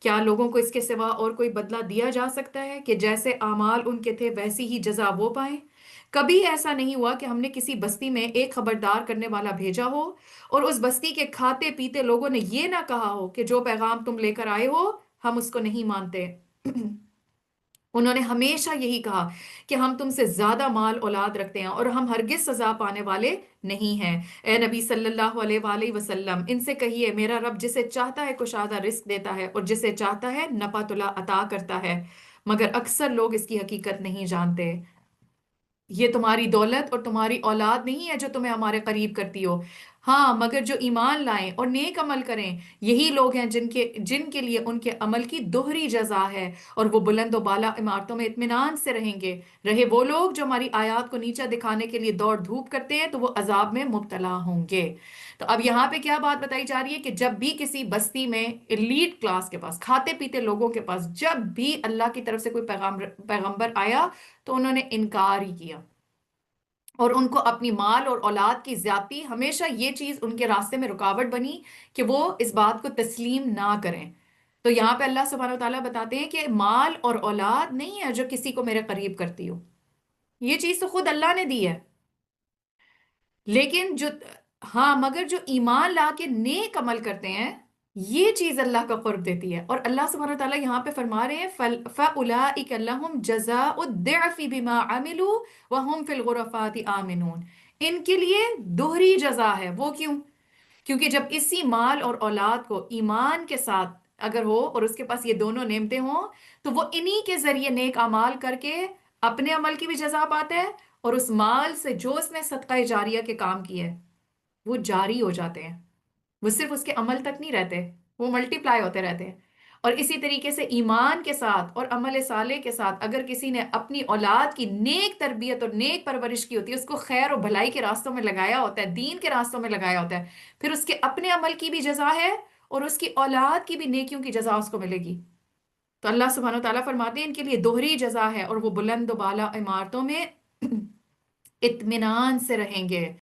کیا لوگوں کو اس کے سوا اور کوئی بدلہ دیا جا سکتا ہے کہ جیسے اعمال ان کے تھے ویسی ہی جزا وہ پائیں؟ کبھی ایسا نہیں ہوا کہ ہم نے کسی بستی میں ایک خبردار کرنے والا بھیجا ہو اور اس بستی کے کھاتے پیتے لوگوں نے یہ نہ کہا ہو کہ جو پیغام تم لے کر آئے ہو ہم اس کو نہیں مانتے۔ انہوں نے ہمیشہ یہی کہا کہ ہم تم سے زیادہ مال اولاد رکھتے ہیں اور ہم ہرگز سزا پانے والے نہیں ہیں۔ اے نبی صلی اللہ علیہ وآلہ وسلم، ان سے کہیے میرا رب جسے چاہتا ہے کشادہ رزق دیتا ہے اور جسے چاہتا ہے نپا تلا عطا کرتا ہے، مگر اکثر لوگ اس کی حقیقت نہیں جانتے۔ یہ تمہاری دولت اور تمہاری اولاد نہیں ہے جو تمہیں ہمارے قریب کرتی ہو، ہاں مگر جو ایمان لائیں اور نیک عمل کریں یہی لوگ ہیں جن کے لیے ان کے عمل کی دوہری جزا ہے، اور وہ بلند و بالا عمارتوں میں اطمینان سے رہیں گے۔ رہے وہ لوگ جو ہماری آیات کو نیچا دکھانے کے لیے دوڑ دھوپ کرتے ہیں تو وہ عذاب میں مبتلا ہوں گے۔ تو اب یہاں پہ کیا بات بتائی جا رہی ہے کہ جب بھی کسی بستی میں ایلیٹ کلاس کے پاس، کھاتے پیتے لوگوں کے پاس جب بھی اللہ کی طرف سے کوئی پیغمبر آیا تو انہوں نے انکار ہی کیا، اور ان کو اپنی مال اور اولاد کی زیادتی ہمیشہ یہ چیز ان کے راستے میں رکاوٹ بنی کہ وہ اس بات کو تسلیم نہ کریں۔ تو یہاں پہ اللہ سبحانہ و تعالیٰ بتاتے ہیں کہ مال اور اولاد نہیں ہے جو کسی کو میرے قریب کرتی ہو، یہ چیز تو خود اللہ نے دی ہے، لیکن جو، ہاں مگر جو ایمان لا کے نیک عمل کرتے ہیں یہ چیز اللہ کا قرب دیتی ہے۔ اور اللہ سبحانہ وتعالیٰ یہاں پہ فرما رہے ہیں فَأُولَئِكَ لَهُمْ جَزَاءُ الضِّعْفِ بِمَا عَمِلُوا وَهُمْ فِي الْغُرَفَاتِ آمِنُونَ، ان کے لیے دوہری جزا ہے۔ وہ کیوں؟ کیونکہ جب اسی مال اور اولاد کو ایمان کے ساتھ اگر ہو اور اس کے پاس یہ دونوں نعمتیں ہوں تو وہ انہی کے ذریعے نیک اعمال کر کے اپنے عمل کی بھی جزا پاتا ہے، اور اس مال سے جو اس نے صدقہ جاریہ کے کام کیے ہے وہ جاری ہو جاتے ہیں، وہ صرف اس کے عمل تک نہیں رہتے، وہ ملٹی پلائی ہوتے رہتے ہیں۔ اور اسی طریقے سے ایمان کے ساتھ اور عمل صالح کے ساتھ اگر کسی نے اپنی اولاد کی نیک تربیت اور نیک پرورش کی ہوتی ہے، اس کو خیر و بھلائی کے راستوں میں لگایا ہوتا ہے، دین کے راستوں میں لگایا ہوتا ہے، پھر اس کے اپنے عمل کی بھی جزا ہے اور اس کی اولاد کی بھی نیکیوں کی جزا اس کو ملے گی۔ تو اللہ سبحانہ و تعالیٰ فرماتے ہیں ان کے لیے دوہری جزا ہے اور وہ بلند و بالا عمارتوں میں اطمینان سے رہیں گے۔